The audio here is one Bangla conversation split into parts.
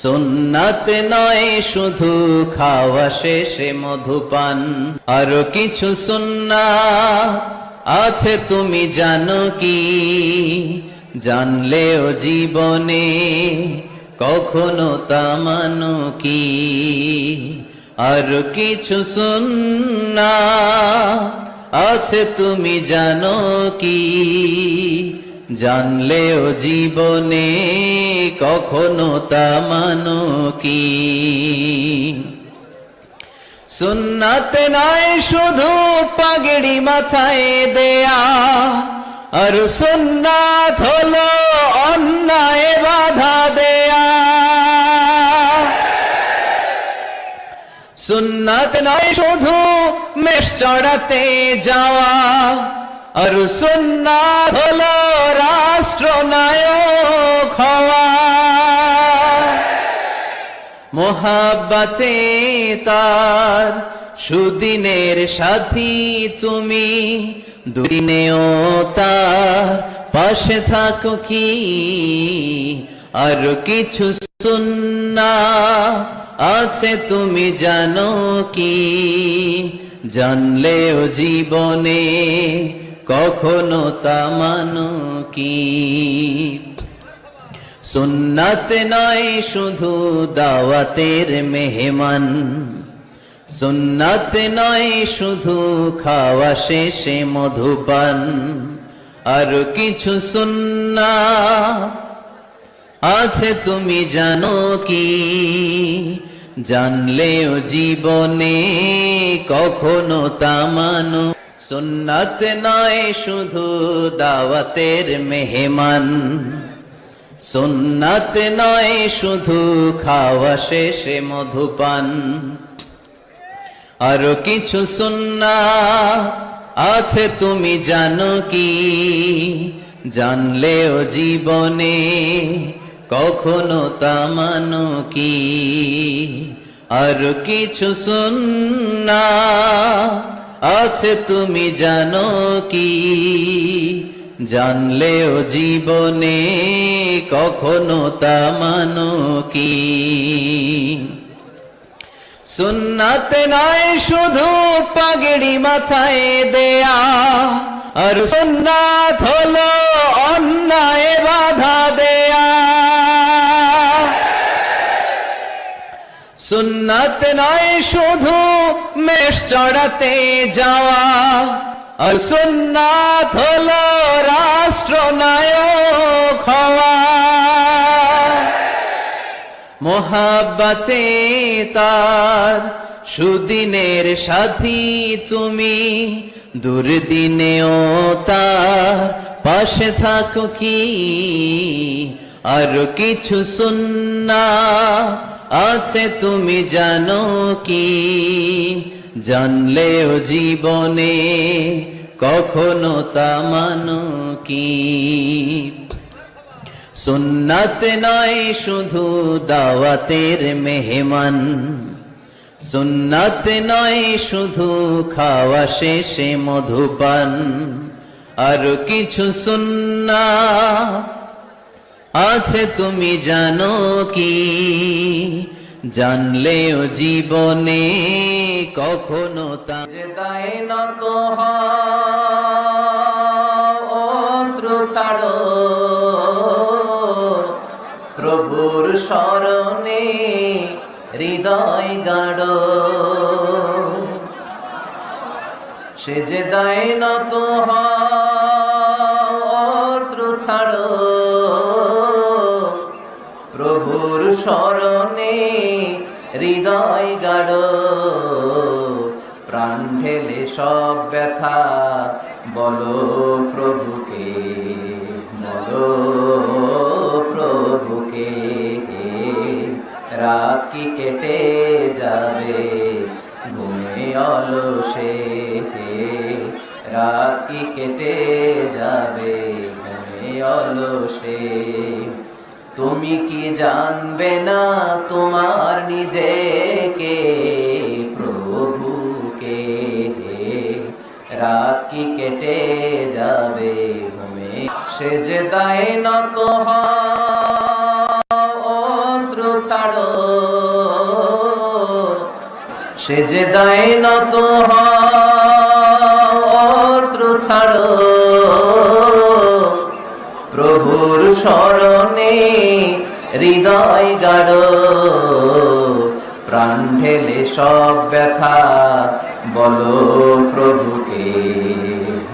সুন্নাত নয় শুধু খাওয়া শেষে মধুপান, আরো কিছু সুন্নাত আছে তুমি জানো কি? জানলেও জীবনে কখনো তা মানো কি? আরো কিছু সুন্নাত আছে তুমি জানো কি? জানলেও জীবনে কখনো তা মানো কি? সুন্নাত নয় শুধু পাগড়ি মাথায় দেয়া, আর সুন্নাত হলো অন্যায় বাধা দেয়া। সুন্নাত নয় শুধু মেষ চড়াতে যাওয়া, আর সুন্নাত হলো রাষ্ট্রনায়ক হওয়া। মোহাব্বতে তার সুদিনের সাথী তুমি, দুদিনেও তার পাশে থাকো কি? আর কিছু সুন্নাত আছে তুমি জানো কি? জানলেও জীবনে কখনো তা মানো কি? সুন্নাত নয় শুধু দাওয়াতের মেহমান, সুন্নাত নয় শুধু খাওয়া শেষে মধুপান, আর কিছু সুন্নাত আছে তুমি জানো কি? জানলেও জীবনে কখনো তা মানো। সুন্নাত নয় শুধু দাওয়াতের মেহমান, সুন্নাত নয় শুধু খাওয়া শেষে মধুপান, আরো কিছু সুন্নাত আছে তুমি জানো কি? জানলেও জীবনে কখনো তা মানো কি? আরো কিছু সুন্নাত আছে তুমি জানো কি? জানলেও জীবনে কখনো তা মানো কি? সুন্নাত নয় শুধু পাগড়ি মাথায় দেয়া, আর সুন্নাত হলো অন্যায় বাধা দেয়া। সুন্নাত নয় শুধু মেষ চড়াতে যাওয়া, আর সুন্নাত হলো রাষ্ট্রনায়ক হওয়া। মোহাব্বতে তার সুদিনের সাথী তুমি, দুর্দিনেও তার পাশে থাকো কি? আর কিছু সুন্নাত আছে তুমি জানো কি? জানলেও জীবনে কখনো তা মানো কি? সুন্নাত নয় শুধু দাওয়াতের মেহমান, সুন্নাত নয় শুধু খাওয়া শেষে মধুপান, আর কিছু সুন্নাত আছে তুমি জানো কি? জানলেও জীবনে কখনো তা যেদায় নত অশ্রু ছাড়ো, প্রভুর শরণে হৃদয় গাড়ো। সে যেদায় নত অশ্রু ছাড়ো, প্রভুর শরণে হৃদয় গাড়ো। প্রাণ ঢেলে সব ব্যথা বলো প্রভুকে, বলো প্রভুকে। রাত কি কেটে যাবে ঘুমে অলসে, রাত কি কেটে যাবে ঘুমে অলসে। তুমি কি জানবে না তোমার নিজেকে, প্রভুকে? রাত কি কেটে যাবে ঘুমে। সে যে দায় নত অশ্রু ছাড়ো সেজদায় নত হও অশ্রু ছাড়ো প্রভুর শরণে হৃদয় গাড়ো প্রাণ ঢেলে সব ব্যথা বলো প্রভুকে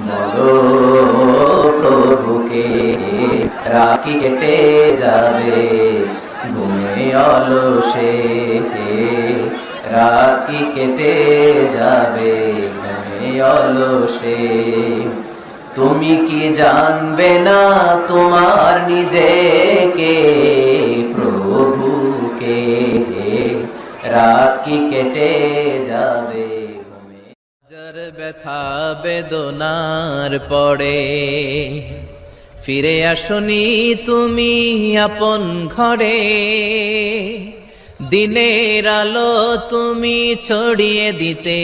বলো প্রভুকে রাখি কেটে যাবে ঘুমে অলসে রাখি কেটে যাবে ঘুমে অলসে তুমি কি জানবে না তোমার নিজেকে প্রভুকে রাত কি কেটে যাবে যার ব্যথা বেদনার পড়ে ফিরে আসনি তুমি আপন ঘরে দিনের আলো তুমি ছড়িয়ে দিতে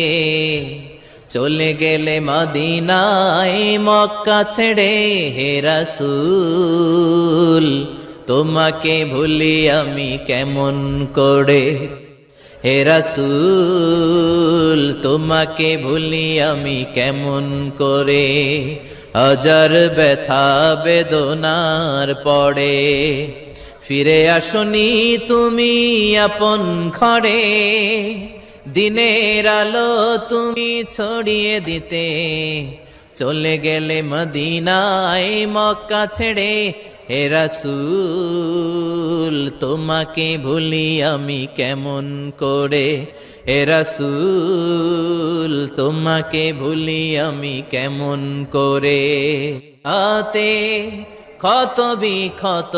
চলে গেলে মদিনায় মক্কা ছেড়ে হে রাসূল তোমাকে ভুলি আমি কেমন করে হে রাসূল তোমাকে ভুলি আমি কেমন করে হাজার ব্যথা বেদনার পড়ে ফিরে আসনি তুমি আপন ঘরে দিনের আলো তুমি ছড়িয়ে দিতে চলে গেলে মদিনায় মক্কা ছেড়ে হে রাসূল তোমাকে ভুলি আমি কেমন করে হে রাসূল তোমাকে ভুলি আমি কেমন করে আতে ক্ষত বিক্ষত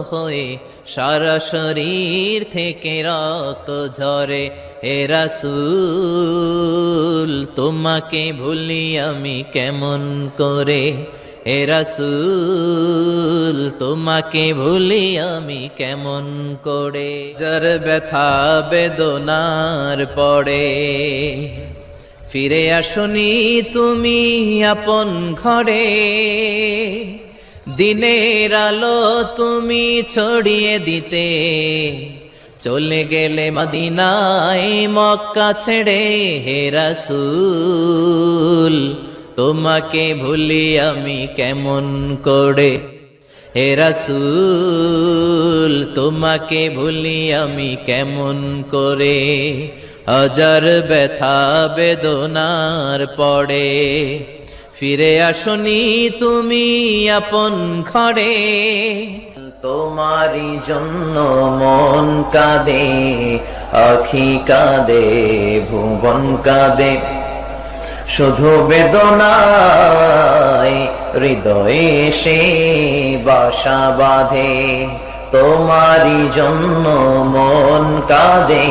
হয়ে সারা শরীর থেকে রক্ত ঝরে হে রাসূল তোমাকে ভুলি আমি কেমন করে হে রাসূল তোমাকে ভুলি আমি কেমন করে যার ব্যথা বেদনার পড়ে ফিরে আসনি তুমি আপন ঘরে দিনের আলো তুমি ছড়িয়ে দিতে চলে গেলে মদিনায় মক্কা ছেড়ে হে রাসূল তোমাকে ভুলি আমি কেমন করে হে রাসূল তোমাকে ভুলি আমি কেমন করে হাজার ব্যথা বেদনার পড়ে ফিরে আসনি তুমি আপন ঘরে তোমারি জন্য মন কাঁদে আখি কাঁদে ভুবন কাঁদে শুধু বেদনায় হৃদয়ে সে বাসা বাঁধে তোমারি জন্য মন কাঁদে